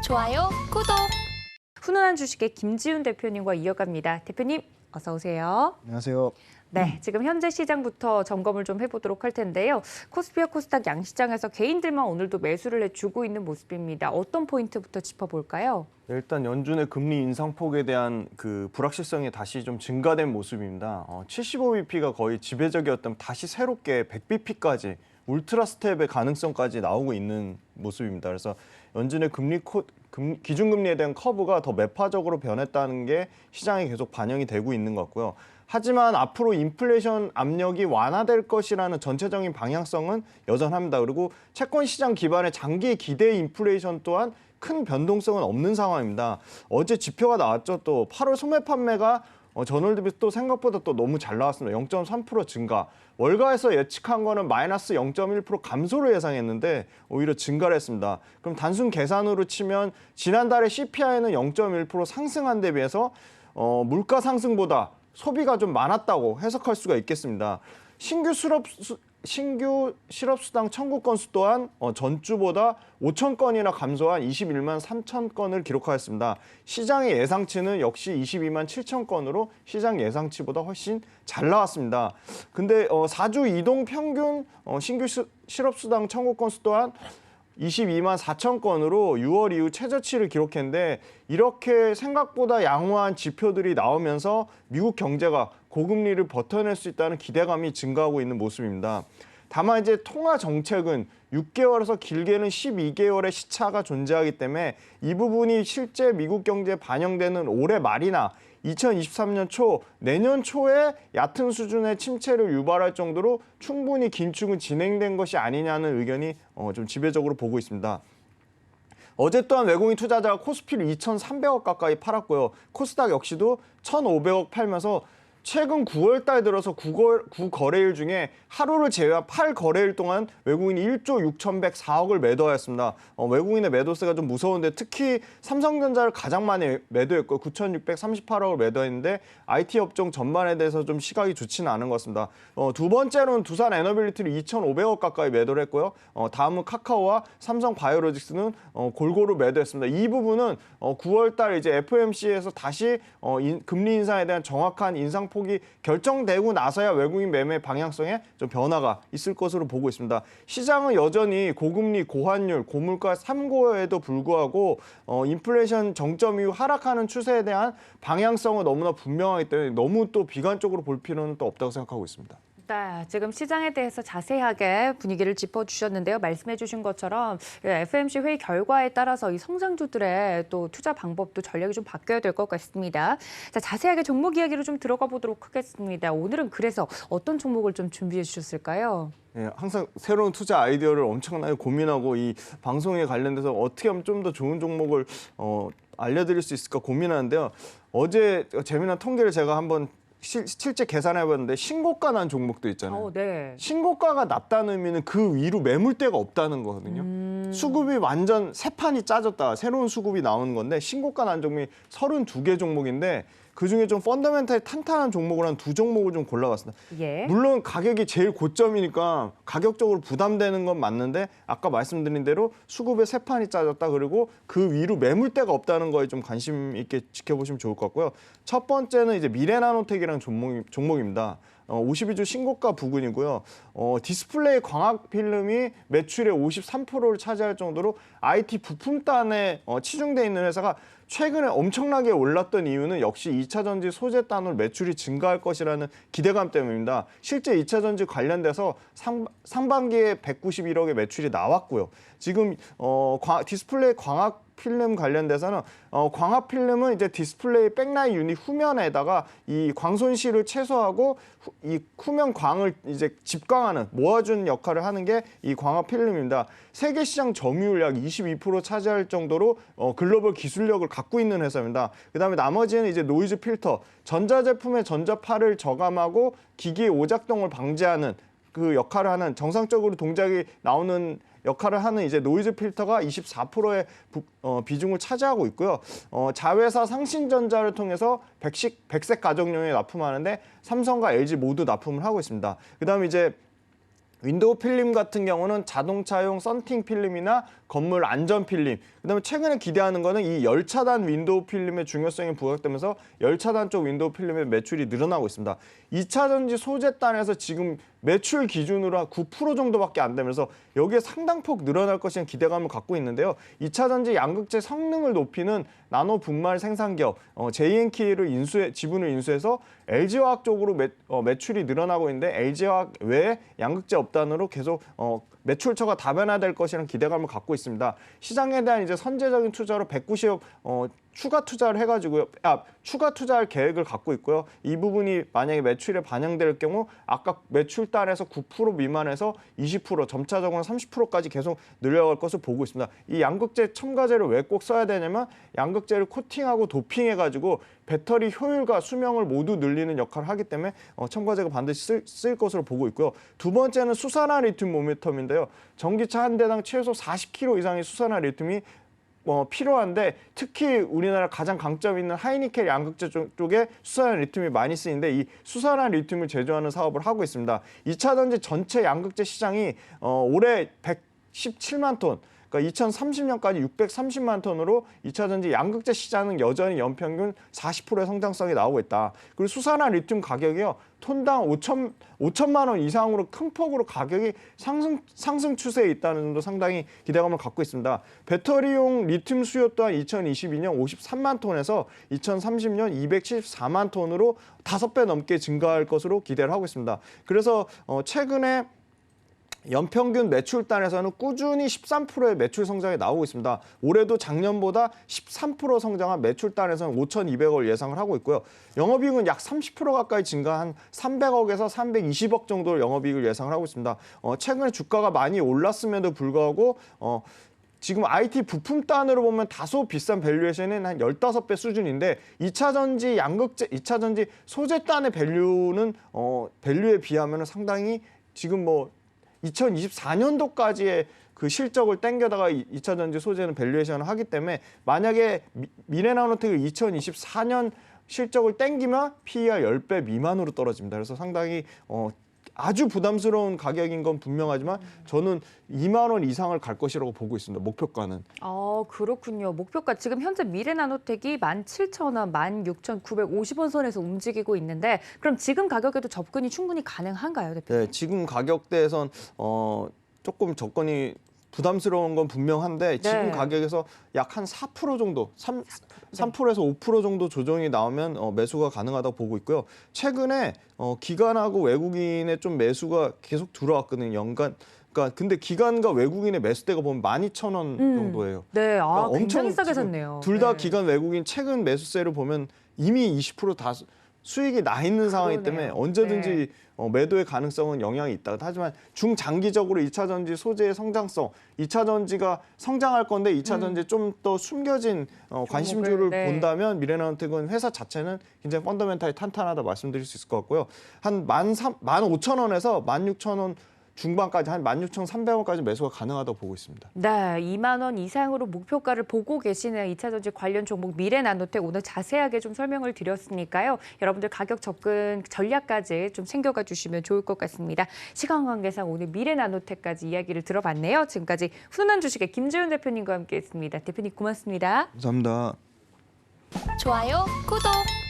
좋아요, 구독. 훈훈한 주식의 김지훈 대표님과 이어갑니다. 대표님, 어서 오세요. 안녕하세요. 네, 지금 현재 시장부터 점검을 좀 해보도록 할 텐데요. 코스피와 코스닥 양시장에서 개인들만 오늘도 매수를 해주고 있는 모습입니다. 어떤 포인트부터 짚어볼까요? 일단 연준의 금리 인상폭에 대한 그 불확실성이 다시 좀 증가된 모습입니다. 75bp가 거의 지배적이었다면 다시 새롭게 100bp까지 울트라 스텝의 가능성까지 나오고 있는 모습입니다. 그래서 연준의 기준금리에 대한 커브가 더 매파적으로 변했다는 게 시장에 계속 반영이 되고 있는 것 같고요. 하지만 앞으로 인플레이션 압력이 완화될 것이라는 전체적인 방향성은 여전합니다. 그리고 채권 시장 기반의 장기 기대 인플레이션 또한 큰 변동성은 없는 상황입니다. 어제 지표가 나왔죠. 또 8월 소매 판매가 전월 대비 또 생각보다 또 너무 잘 나왔습니다. 0.3% 증가. 월가에서 예측한 거는 마이너스 0.1% 감소를 예상했는데 오히려 증가를 했습니다. 그럼 단순 계산으로 치면 지난달에 CPI는 0.1% 상승한 데 비해서 물가 상승보다 소비가 좀 많았다고 해석할 수가 있겠습니다. 신규 실업수당 청구 건수 또한 전주보다 5천 건이나 감소한 21만 3천 건을 기록하였습니다. 시장의 예상치는 역시 22만 7천 건으로 시장 예상치보다 훨씬 잘 나왔습니다. 근데 4주 이동 평균 신규 실업수당 청구 건수 또한 22만 4천 건으로 6월 이후 최저치를 기록했는데 이렇게 생각보다 양호한 지표들이 나오면서 미국 경제가 고금리를 버텨낼 수 있다는 기대감이 증가하고 있는 모습입니다. 다만 이제 통화 정책은 6개월에서 길게는 12개월의 시차가 존재하기 때문에 이 부분이 실제 미국 경제에 반영되는 올해 말이나 2023년 초, 내년 초에 얕은 수준의 침체를 유발할 정도로 충분히 긴축은 진행된 것이 아니냐는 의견이 좀 지배적으로 보고 있습니다. 어제 또한 외국인 투자자가 코스피를 2,300억 가까이 팔았고요. 코스닥 역시도 1,500억 팔면서 최근 9월 달 들어서 9거래일 중에 하루를 제외한 8거래일 동안 외국인이 1조 6,104억을 매도하였습니다. 외국인의 매도세가 좀 무서운데 특히 삼성전자를 가장 많이 매도했고 9,638억을 매도했는데 IT 업종 전반에 대해서 좀 시각이 좋지는 않은 것 같습니다. 두 번째로는 두산 에너빌리티를 2,500억 가까이 매도를 했고요. 다음은 카카오와 삼성 바이오로직스는 골고루 매도했습니다. 이 부분은 9월 달 이제 FOMC에서 다시 금리 인상에 대한 정확한 인상 폭이 결정되고 나서야 외국인 매매 방향성에 좀 변화가 있을 것으로 보고 있습니다. 시장은 여전히 고금리, 고환율, 고물가 3고에도 불구하고 인플레이션 정점 이후 하락하는 추세에 대한 방향성은 너무나 분명하기 때문에 너무 또 비관적으로 볼 필요는 또 없다고 생각하고 있습니다. 네, 지금 시장에 대해서 자세하게 분위기를 짚어주셨는데요. 말씀해주신 것처럼 FOMC 회의 결과에 따라서 이 성장주들의 또 투자 방법도 전략이 좀 바뀌어야 될 것 같습니다. 자, 자세하게 종목 이야기로 좀 들어가 보도록 하겠습니다. 오늘은 그래서 어떤 종목을 좀 준비해 주셨을까요? 네, 항상 새로운 투자 아이디어를 엄청나게 고민하고 이 방송에 관련돼서 어떻게 하면 좀 더 좋은 종목을 알려드릴 수 있을까 고민하는데요. 어제 재미난 통계를 제가 한번 실제 계산해봤는데 신고가 난 종목도 있잖아요. 네. 신고가가 낮다는 의미는 그 위로 매물대가 없다는 거거든요. 수급이 완전 새 판이 짜졌다. 새로운 수급이 나오는 건데 신고가 난 종목이 32개 종목인데 그중에 좀 펀더멘탈이 탄탄한 종목을 한 2종목을 좀 골라봤습니다. 예. 물론 가격이 제일 고점이니까 가격적으로 부담되는 건 맞는데 아까 말씀드린 대로 수급의 새 판이 짜졌다. 그리고 그 위로 매물대가 없다는 거에 좀 관심 있게 지켜보시면 좋을 것 같고요. 첫 번째는 이제 미래나노텍이라는 종목입니다. 52주 신고가 부근이고요. 디스플레이 광학 필름이 매출의 53%를 차지할 정도로 IT 부품단에 치중돼 있는 회사가 최근에 엄청나게 올랐던 이유는 역시 2차 전지 소재 단월 매출이 증가할 것이라는 기대감 때문입니다. 실제 2차 전지 관련돼서 상반기에 191억의 매출이 나왔고요. 지금 디스플레이 광학 필름 관련돼서는 광학 필름은 이제 디스플레이 백라인 유닛 후면에다가 이 광손실을 최소화하고 이 후면 광을 이제 집광하는 모아주는 역할을 하는 게 이 광학 필름입니다. 세계 시장 점유율 약 22% 차지할 정도로 글로벌 기술력을 갖고 있는 회사입니다. 그다음에 나머지는 이제 노이즈 필터, 전자제품의 전자파를 저감하고 기기의 오작동을 방지하는 그 역할을 하는 정상적으로 동작이 나오는 역할을 하는 이제 노이즈 필터가 24%의 비중을 차지하고 있고요. 자회사 상신전자를 통해서 백색 가정용에 납품하는데 삼성과 LG 모두 납품을 하고 있습니다. 그다음에 이제 윈도우 필름 같은 경우는 자동차용 썬팅 필름이나 건물 안전 필름, 그다음에 최근에 기대하는 거는 이 열차단 윈도우 필름의 중요성이 부각되면서 열차단 쪽 윈도우 필름의 매출이 늘어나고 있습니다. 2차 전지 소재단에서 지금 매출 기준으로 9% 정도밖에 안 되면서 여기에 상당폭 늘어날 것이라는 기대감을 갖고 있는데요. 2차 전지 양극재 성능을 높이는 나노 분말 생산 기업 JNK를 지분을 인수해서 LG화학 쪽으로 매출이 늘어나고 있는데 LG화학 외에 양극재 업단으로 계속 매출처가 다변화될 것이라는 기대감을 갖고 있습니다. 시장에 대한 이제 선제적인 투자로 190억 추가 투자를 해가지고요. 추가 투자할 계획을 갖고 있고요. 이 부분이 만약에 매출에 반영될 경우 아까 매출단에서 9% 미만에서 20% 점차적으로 30%까지 계속 늘려갈 것을 보고 있습니다. 이 양극재 첨가제를 왜 꼭 써야 되냐면 양극재를 코팅하고 도핑해가지고 배터리 효율과 수명을 모두 늘리는 역할을 하기 때문에 첨가제가 반드시 쓸 것으로 보고 있고요. 두 번째는 수산화 리튬 모멘텀인데요. 전기차 한 대당 최소 40kg 이상의 수산화 리튬이 필요한데 특히 우리나라 가장 강점 있는 하이니켈 양극재 쪽에 수산화 리튬이 많이 쓰이는데 이 수산화 리튬을 제조하는 사업을 하고 있습니다. 2차 전지 전체 양극재 시장이 올해 117만 톤, 그러니까 2030년까지 630만 톤으로 2차 전지 양극재 시장은 여전히 연평균 40%의 성장성이 나오고 있다. 그리고 수산화 리튬 가격이요. 톤당 5천만 원 이상으로 큰 폭으로 가격이 상승 추세에 있다는 점도 상당히 기대감을 갖고 있습니다. 배터리용 리튬 수요 또한 2022년 53만 톤에서 2030년 274만 톤으로 5배 넘게 증가할 것으로 기대를 하고 있습니다. 그래서 최근에 연평균 매출단에서는 꾸준히 13%의 매출 성장이 나오고 있습니다. 올해도 작년보다 13% 성장한 매출단에서는 5,200억 예상을 하고 있고요. 영업이익은 약 30% 가까이 증가한 300억에서 320억 정도 영업이익을 예상을 하고 있습니다. 최근에 주가가 많이 올랐음에도 불구하고 지금 IT 부품단으로 보면 다소 비싼 밸류에이션은 한 15배 수준인데 2차 전지 양극재, 2차 전지 소재단의 밸류는 밸류에 비하면 상당히 지금 2024년도까지의 그 실적을 땡겨다가 2차 전지 소재는 밸류에이션을 하기 때문에 만약에 미래나노텍이 2024년 실적을 땡기면 PER 10배 미만으로 떨어집니다. 그래서 상당히 아주 부담스러운 가격인 건 분명하지만 저는 2만 원 이상을 갈 것이라고 보고 있습니다. 목표가는. 그렇군요. 목표가 지금 현재 미래나노텍이 17,000원, 16,950원 선에서 움직이고 있는데 그럼 지금 가격에도 접근이 충분히 가능한가요, 대표님? 네, 지금 가격대에선 조금 접근이 부담스러운 건 분명한데 지금 가격에서 약 한 4% 정도, 3%에서 5% 정도 조정이 나오면 매수가 가능하다고 보고 있고요. 최근에 기관하고 외국인의 좀 매수가 계속 들어왔거든요. 연간. 그러니까 근데 기관과 외국인의 매수대가 보면 12,000원 정도예요. 네, 그러니까 굉장히 싸게 샀네요. 둘 다 기관 외국인 최근 매수세를 보면 이미 20% 다 수익이 나 있는 상황이기 때문에 언제든지 매도의 가능성은 영향이 있다. 하지만 중장기적으로 2차 전지 소재의 성장성, 2차 전지가 성장할 건데 2차 전지에 좀 더 숨겨진 관심주를 본다면 미래나노텍은 회사 자체는 굉장히 펀더멘탈이 탄탄하다 말씀드릴 수 있을 것 같고요. 한 15,000원에서 16,000원 중반까지 한 16,300원까지 매수가 가능하다고 보고 있습니다. 네, 2만 원 이상으로 목표가를 보고 계시는 2차 전지 관련 종목 미래나노텍 오늘 자세하게 좀 설명을 드렸으니까요. 여러분들 가격 접근 전략까지 좀 챙겨가 주시면 좋을 것 같습니다. 시간 관계상 오늘 미래나노텍까지 이야기를 들어봤네요. 지금까지 훈훈한 주식의 김지훈 대표님과 함께했습니다. 대표님 고맙습니다. 감사합니다. 좋아요, 구독.